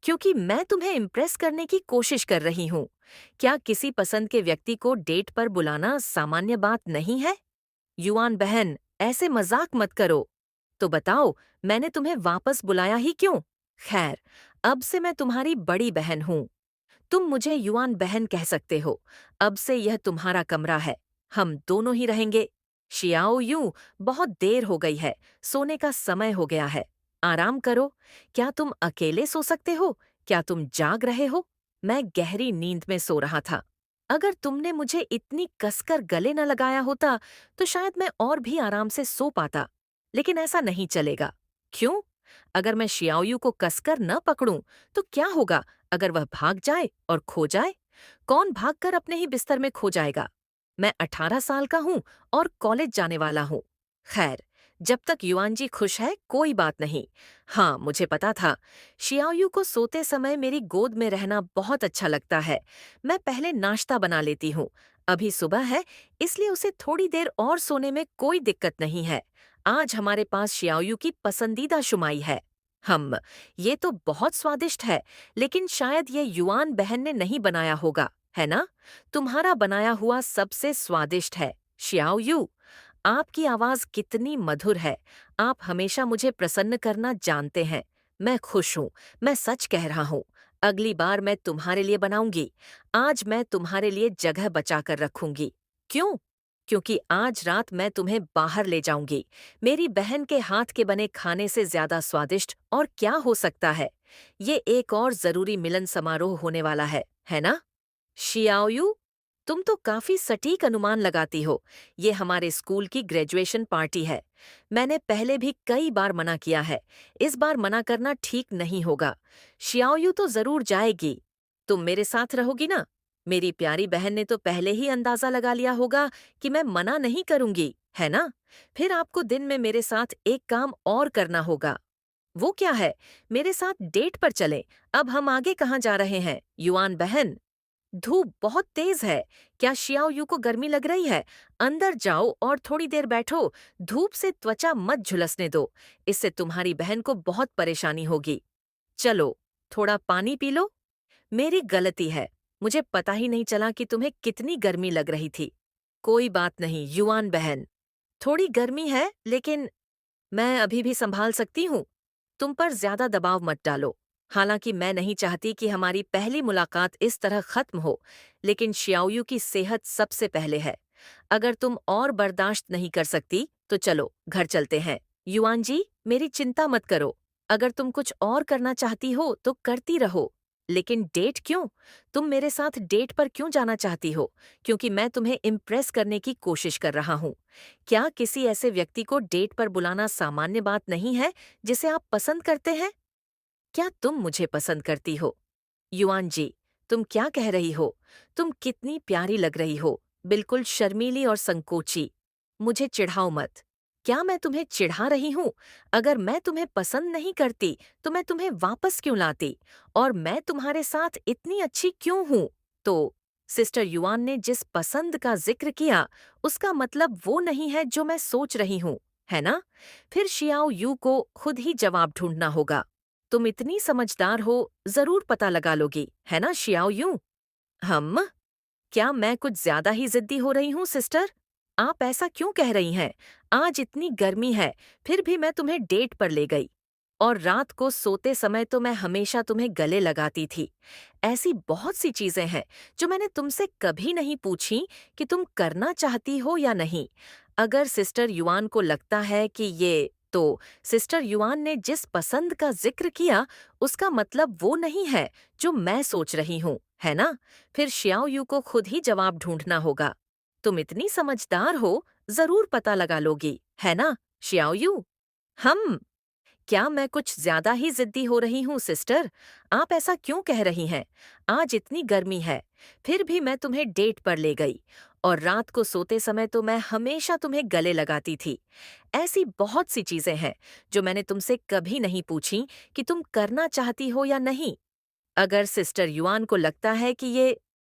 क्योंकि मैं तुम्हें इम्प्रेस करने की कोशिश कर रही हूँ। क्या किसी पसंद के व्यक्ति को डेट पर बुलाना सामान्य बात नहीं है? युआन बहन, ऐसे मजाक मत करो। तो बताओ, मैंने तुम्हें वापस बुलाया ही क्यों? खैर, अब से मैं तुम्हारी बड़ी बहन हूँ। तुम मुझे युआन बहन कह सकते हो। अब से यह तुम्हारा कमरा है। हम दोनों ही रहेंगे। शियाओ यू, बहुत देर हो गई है। सोने का समय हो गया है। आराम करो। क्या तुम अकेले सो सकते हो? क्या तुम जाग रहे हो? मैं गहरी नींद में सो रहा था। अगर तुमने मुझे इतनी कसकर गले न लगाया होता तो शायद मैं और भी आराम से सो पाता। लेकिन ऐसा नहीं चलेगा। क्यों? अगर मैं शियाओयू को कसकर न पकड़ूं तो क्या होगा अगर वह भाग जाए और खो जाए? कौन भागकर अपने ही बिस्तर में खो जाएगा? मैं 18 साल का हूं और कॉलेज जाने वाला हूं। खैर, जब तक युआनजी खुश है कोई बात नहीं। हाँ, मुझे पता था। शियाओयू को सोते समय मेरी गोद में रहना बहुत अच्छा लगता है। मैं पहले नाश्ता बना लेती हूँ। अभी सुबह है, इसलिए उसे थोड़ी देर और सोने में कोई दिक्कत नहीं है। आज हमारे पास शियाओयू की पसंदीदा शुमाई है। हम ये तो बहुत स्वादिष्ट है, लेकिन शायद ये युआन बहन ने नहीं बनाया होगा, है ना? तुम्हारा बनाया हुआ सबसे स्वादिष्ट है। शियाओ यू, आपकी आवाज कितनी मधुर है। आप हमेशा मुझे प्रसन्न करना जानते हैं। मैं खुश हूँ। मैं सच कह रहा हूँ। अगली बार मैं तुम्हारे लिए बनाऊंगी। आज मैं तुम्हारे लिए जगह बचा कर रखूंगी। क्यों? क्योंकि आज रात मैं तुम्हें बाहर ले जाऊंगी। मेरी बहन के हाथ के बने खाने से ज्यादा स्वादिष्ट और क्या हो सकता है? ये एक और जरूरी मिलन समारोह होने वाला है ना? शियाओयू, तुम तो काफी सटीक अनुमान लगाती हो। ये हमारे स्कूल की ग्रेजुएशन पार्टी है। मैंने पहले भी कई बार मना किया है। इस बार मना करना ठीक नहीं होगा। शियाओयू तो जरूर जाएगी। तुम मेरे साथ रहोगी ना? मेरी प्यारी बहन ने तो पहले ही अंदाजा लगा लिया होगा कि मैं मना नहीं करूंगी, है ना? फिर आपको दिन में मेरे साथ एक काम और करना होगा। वो क्या है? मेरे साथ डेट पर चलें। अब हम आगे कहाँ जा रहे हैं, युआन बहन? धूप बहुत तेज है। क्या शियाओयू को गर्मी लग रही है? अंदर जाओ और थोड़ी देर बैठो। धूप से त्वचा मत झुलसने दो। इससे तुम्हारी बहन को बहुत परेशानी होगी। चलो, थोड़ा पानी पी लो। मेरी गलती है। मुझे पता ही नहीं चला कि तुम्हें कितनी गर्मी लग रही थी। कोई बात नहीं, युआन बहन। थोड़ी गर्मी है, लेकिन मैं अभी भी संभाल सकती हूँ। तुम पर ज्यादा दबाव मत डालो। हालांकि मैं नहीं चाहती कि हमारी पहली मुलाकात इस तरह खत्म हो, लेकिन शियाओयू की सेहत सबसे पहले है। अगर तुम और बर्दाश्त नहीं कर सकती, तो चलो घर चलते हैं। युआन जी, मेरी चिंता मत करो। अगर तुम कुछ और करना चाहती हो, तो करती रहो। लेकिन डेट क्यों? तुम मेरे साथ डेट पर क्यों जाना चाहती हो? क्योंकि मैं तुम्हें इम्प्रेस करने की कोशिश कर रहा हूँ। क्या किसी ऐसे व्यक्ति को डेट पर बुलाना सामान्य बात नहीं है जिसे आप पसंद करते हैं? क्या तुम मुझे पसंद करती हो? युआन जी, तुम क्या कह रही हो? तुम कितनी प्यारी लग रही हो, बिल्कुल शर्मीली और संकोची। मुझे चिढ़ाओ मत। क्या मैं तुम्हें चिढ़ा रही हूँ? अगर मैं तुम्हें पसंद नहीं करती, तो मैं तुम्हें वापस क्यों लाती? और मैं तुम्हारे साथ इतनी अच्छी क्यों हूँ? तो सिस्टर युआन ने जिस पसंद का जिक्र किया, उसका मतलब वो नहीं है जो मैं सोच रही हूँ, है ना? फिर शियाओ यू को खुद ही जवाब ढूंढना होगा। तुम इतनी समझदार हो, जरूर पता लगा लोगी, है ना शियाओ यूं? हम? क्या मैं कुछ ज्यादा ही जिद्दी हो रही हूँ, सिस्टर? आप ऐसा क्यों कह रही हैं? आज इतनी गर्मी है, फिर भी मैं तुम्हें डेट पर ले गई। और रात को सोते समय तो मैं हमेशा तुम्हें गले लगाती थी। ऐसी बहुत सी चीजें हैं जो मैंने तुमसे कभी नहीं पूछी कि तुम करना चाहती हो या नहीं। अगर सिस्टर युआन को लगता है कि तो सिस्टर युआन ने जिस पसंद का जिक्र किया, उसका मतलब वो नहीं है जो मैं सोच रही हूँ, है ना? फिर शियाओ यू को खुद ही जवाब ढूंढना होगा। तुम इतनी समझदार हो, जरूर पता लगा लोगी, है ना, शियाओ यू? हम? क्या मैं कुछ ज्यादा ही जिद्दी हो रही हूँ, सिस्टर? आप ऐसा क्यों कह रही हैं? आज इतनी गर्मी है, फिर भी मैं तुम्हें डेट पर ले गई। और रात को सोते समय तो मैं हमेशा तुम्हें गले लगाती थी। ऐसी बहुत सी चीजें हैं जो मैंने तुमसे कभी नहीं पूछी कि तुम करना चाहती हो या नहीं। अगर सिस्टर युआन को लगता है कि